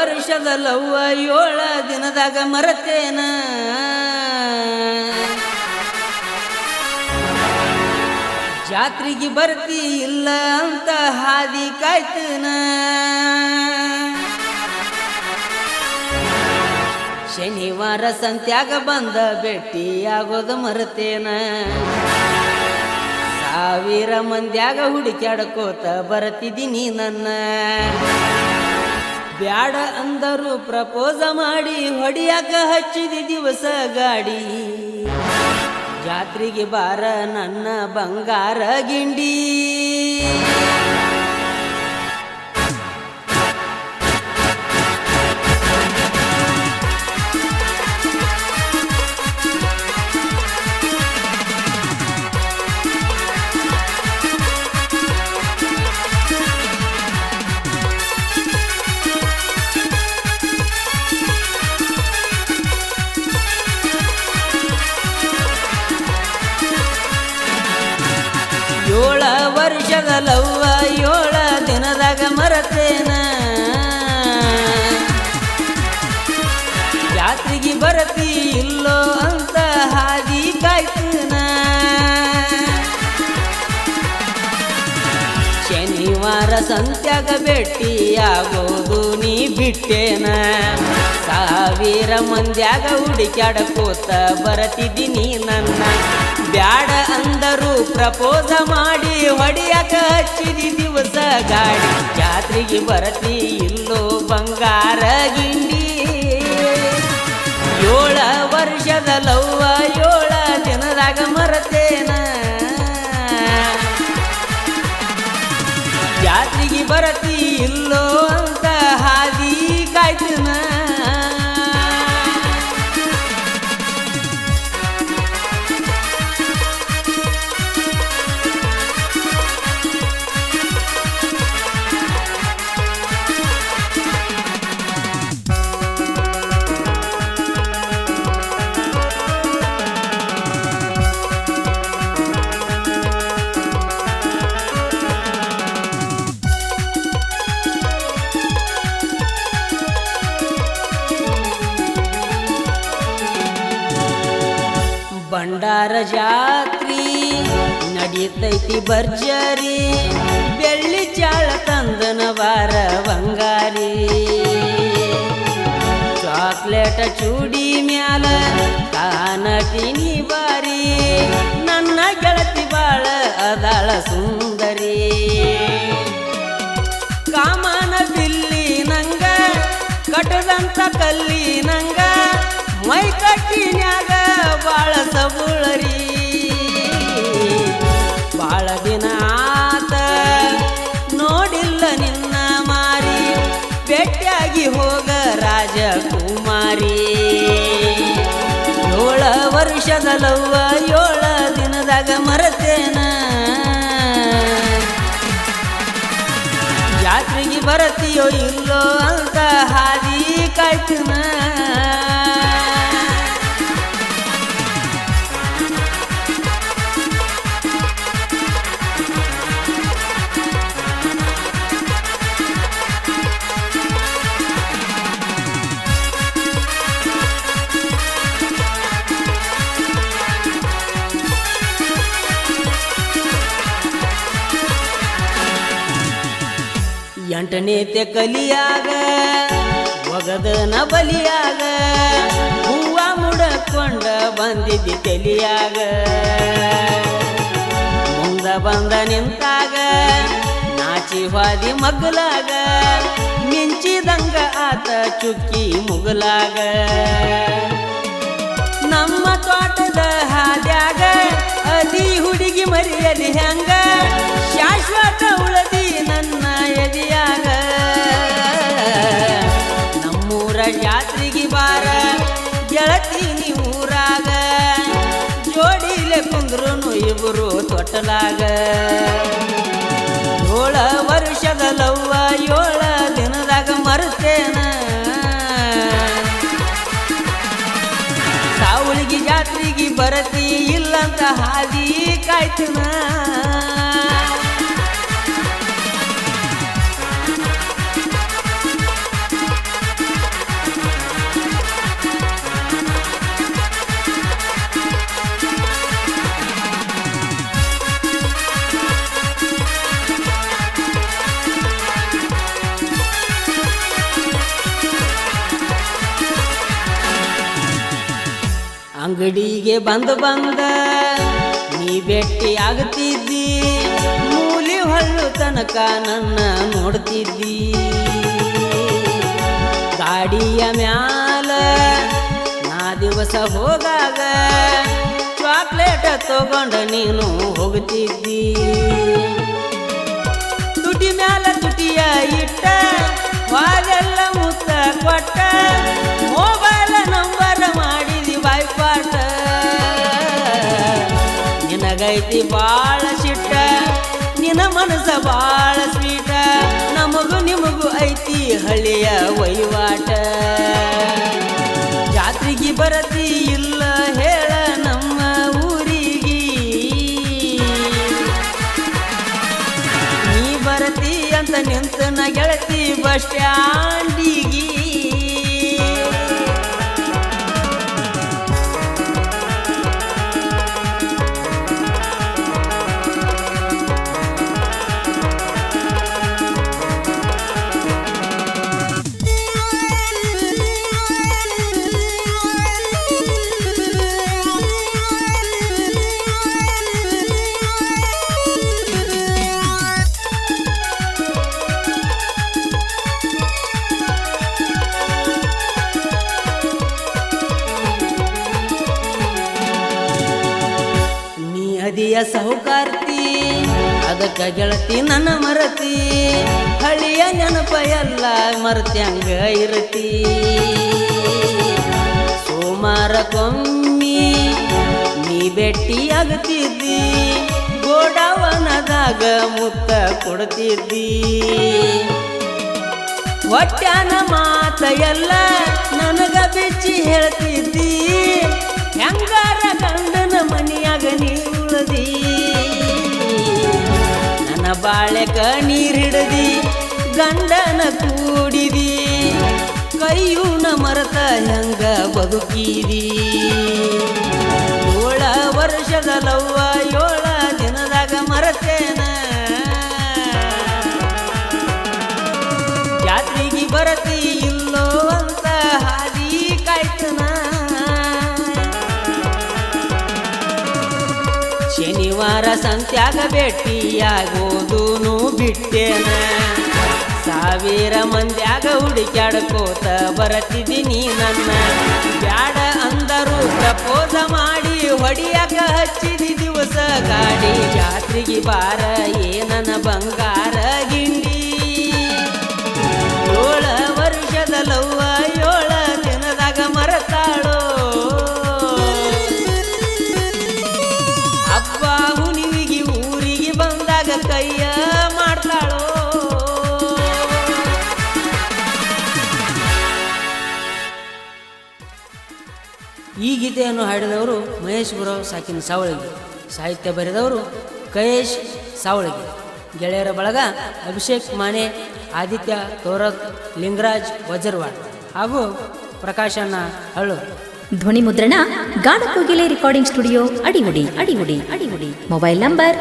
ವರ್ಷದ ಲವ್ವ 7 ದಿನದಾಗ ಮರತೇನ ಜಾತ್ರೆಗೆ ಬರ್ತಿ ಇಲ್ಲ ಅಂತ ಹಾದಿ ಕಾಯ್ತನ ಶನಿವಾರ ಸಂತ್ಯಾಗ ಬಂದ ಭೇಟಿಯಾಗೋದು ಮರತೇನ 1000 ಮಂದ್ಯಾಗ ಹುಡುಕ್ಯಾಡ್ಕೋತ ಬರ್ತಿದ್ದೀನಿ ನನ್ನ ಬ್ಯಾಡ ಅಂದರು ಪ್ರಪೋಸ ಮಾಡಿ ಹೊಡಿಯಾಕ ಹಚ್ಚಿದಿ ದಿವಸ ಗಾಡಿ ಜಾತ್ರೆಗೆ ಬಾರ ನನ್ನ ಬಂಗಾರ ಗಿಂಡಿ ವರ್ಷದ ಲವ್ವ 7 ದಿನದಾಗ ಮರತೇನ ಜಾತ್ರೆಗೆ ಬರತಿ ಇಲ್ಲೋ ಅಂತ ಹಾದಿ ಕಾಯ್ತನ ಶನಿವಾರ ಸಂತ್ಯಾಗ ಭೇಟಿಯಾಗೋದು ನೀ ಬಿಟ್ಟೇನ 1000 ಮಂದ್ಯಾಗ ಹುಡುಕ್ಯಾಡ್ಕೋತ ಬರತಿದ್ದೀನಿ ನನ್ನ ಬ್ಯಾಡ ಅಂದರು ಪ್ರಪೋಸ ಮಾಡಿ ಹೊಡಿಯಾಕ ಹಚ್ಚಿದಿ ದಿವಸ ಗಾಡಿ ಜಾತ್ರೆಗೆ ಬರತಿ ಇಲ್ಲೋ ಬಂಗಾರ ಗಿಂಡಿ 7 ವರ್ಷದ ಲವ್ವ 7 ದಿನದಾಗ ಮರತೇನ ಜಾತ್ರೆಗೆ ಬರತಿ ಇಲ್ಲೋ ಅಂತ ಹಾದಿ ಕಾಯ್ತನ ಭಂಡಾರ ಜಾತ್ರಿ ನಡೀತೈತಿ ಭರ್ಜರಿ ಬೆಳ್ಳಿ ಚಾಳ ತಂದನ ವಾರ ಬಂಗಾರಿ ಚಾಕ್ಲೇಟ ಚೂಡಿ ಮ್ಯಾಲ ಕಾನಟಿನಿ ಬಾರಿ ನನ್ನ ಗೆಳತಿ ಬಾಳ ಅದಾಳ ಸುಂದರಿ ಕಾಮನ ಬಿಲ್ಲಿ ನಂಗ ಕಟ್ಟದಂತ ಕಲ್ಲಿ ನಂಗ ಮೈ ಕಟ್ಟಿನ್ಯಾಗ ಬಾಳ ಸಬುಳರಿ ಬಾಳ ದಿನ ಆತ ನೋಡಿಲ್ಲ ನಿನ್ನ ಮಾರಿ ಭೇಟಿಯಾಗಿ ಹೋಗ ರಾಜಕುಮಾರಿ 7 ವರ್ಷದ ಲವ್ವ 7 ದಿನದಾಗ ಮರತೇನ ಜಾತ್ರೆಗೆ ಬರತಿಯೋ ಇಲ್ಲೋ ಅಂತ ಹಾದಿ ಕಾಯ್ತನ ಎಂಟನೇತೆ ಕಲಿಯಾಗ ಒಗದನ ಬಲಿಯಾಗ ಹೂವ ಮುಡಕೊಂಡ ಬಂದಿದ್ದಿ ತಲಿಯಾಗ ಮುಂದ ಬಂದ ನಿಂತಾಗ ನಾಚಿ ಹಾದಿ ಮಗ್ಲಾಗ ಮಿಂಚಿದಂಗ ಆತ ಚುಕ್ಕಿ ಮುಗಲಾಗ ನಮ್ಮ ತೋಟದ ಹಾದ್ಯಾಗ ಅದಿ ಹುಡುಗಿ ಮರಿಯಲಿ ಹೆಂಗ ಶಾಶ್ವತ ಉಳದಿ ನನ್ನ ಎದೆಯಾಗ ನಮ್ಮೂರ ಜಾತ್ರೆಗೆ ಬಾರ ಗೆಳತಿ ಊರಾಗ ಜೋಡಿಲೆ ಕುಂದ್ರುನು ಇಬ್ಬರು ತೊಟ್ಟಲಾಗ 7 ವರ್ಷದ ಲವ್ವ 7 ದಿನದಾಗ ಮರತೇನ ಸಾವಳಿಗೆ ಜಾತ್ರೆಗೆ ಬರತಿ ಇಲ್ಲಂತ ಹಾದಿ ಕಾಯ್ತನ ಅಂಗಡಿಗೆ ಬಂದ ನೀ ಭೇಟಿ ಆಗ್ತಿದ್ದಿ, ಮೂಲಿ ಹೊಳ್ಳು ತನಕ ನನ್ನ ನೋಡ್ತಿದ್ದಿ. ಗಾಡಿಯ ಮ್ಯಾಲ ನಾ ದಿವಸ ಹೋಗಾಗ ಚಾಕ್ಲೇಟ್ ತಗೊಂಡ ನೀನು ಹೋಗ್ತಿದ್ದಿ. ತುಟಿ ಮ್ಯಾಲ ತುಟಿಯ ಇಟ್ಟ ವಾಗೆಲ್ಲ ಮುತ್ತ ಕೊಟ್ಟ, ಮೊಬೈಲ್ ನಂಬರ್ ಮಾಡಿದಿ ಬಾಯ್ಪಾಟ. ನಿನಗೈತಿ ಬಾಳ ಸಿಟ್ಟ, ನಿನ ಮನಸ ಬಾಳ ಸ್ವೀಟ, ನಮಗೂ ನಿಮಗೂ ಐತಿ ಹಳ್ಳಿಯ ವಹಿವಾಟ. ಜಾತ್ರೆಗೆ ಬರತಿ ಇಲ್ಲ ಹೇಳ ನಮ್ಮ ಊರಿಗೆ, ನೀ ಬರತಿ ಅಂತ ನಿಂತನ ಗೆಳತಿ ಬಸ್ ಸ್ಟ್ಯಾಂಡಿಗೆ. ಹದಿಯ ಸೌಕಾರ್ತಿ ಅದಕ್ಕ ಗೆಳತಿ ನನ್ನ ಮರತಿ, ಹಳಿಯ ನೆನಪ ಎಲ್ಲ ಮರತ್ಯಂಗ ಇರತಿ. ಸೋಮಾರಕ್ಕೊಮ್ಮಿ ನೀ ಭೇಟಿಯಾಗುತ್ತಿದ್ದಿ, ಗೋಡಾವನದಾಗ ಮುತ್ತ ಕೊಡ್ತಿದ್ದಿ. ಹೊಟ್ಯಾನ ಮಾತ ಎಲ್ಲ ನನಗ ಬಿಚ್ಚಿ ಹೇಳ್ತಿದ್ದಿ, ಹೆಂಗಾರ ಗಂಡನ ಮನಿಯಾಗ ನೀ ಉಳದಿ. ನನ್ನ ಬಾಳೆಕ ನೀರಿಡದಿ, ಗಂಡನ ಕೂಡಿದಿ, ಕೈಯೂನ ಮರತ ಹೆಂಗ ಬದುಕಿದಿ. 7 ವರ್ಷದ ಲವ್ವ 7 ದಿನದಾಗ ಮರತೇನ, ಜಾತ್ರೆಗೆ ಬರತಿ ಇಲ್ಲೋ ಅಂತ ಹಾದಿ ಕಾಯ್ತನ. ಶನಿವಾರ ಸಂತ್ಯಾಗ ಭೇಟಿಯಾಗೋದೂನು ಬಿಟ್ಟೇನ, 1000 ಮಂದ್ಯಾಗ ಹುಡುಕ್ಯಾಡ್ಕೋತ ಬರತಿದ್ದೀನಿ ನನ್ನ. ಬ್ಯಾಡ ಅಂದರು ಪ್ರಪೋಸ ಮಾಡಿ ಹೊಡಿಯಾಕ ಹಚ್ಚಿದಿ ದಿವಸ ಗಾಡಿ. ಜಾತ್ರೆಗೆ ಬಾರ ಏನನ ಬಂಗಾರ ಗಿಂಡಿ, 7 ವರ್ಷದ ಲವ್ವ 7 ದಿನದಾಗ ಮರತಾಳೋ. ಹಬ್ಬ ಹುಣ್ಣಿಮೆಗೆ ಊರಿಗೆ ಬಂದಾಗ ಕೈಯ ಮಾಡ್ತಾಳೋ. ಈ ಗೀತೆಯನ್ನು ಹಾಡಿದವರು ಮಹೇಶ್ ಗುರವ್ ಸಾಕಿನ ಸಾವಳಗಿ, ಸಾಹಿತ್ಯ ಬರೆದವರು ಕಯೇಶ್ ಸಾವಳಗಿ. ಗೆಳೆಯರ ಬಳಗ ಅಭಿಷೇಕ್ ಮಾನೆ, ಆದಿತ್ಯ ತೋರತ್, ಲಿಂಗರಾಜ್ ವಜರ್ವಾಡ್ ಹಾಗೂ ಪ್ರಕಾಶಣ್ಣ ಹಳ್ಳು. ಧ್ವನಿ ಮುದ್ರಣ Ganakogile recording studio, Adigudi. Mobile number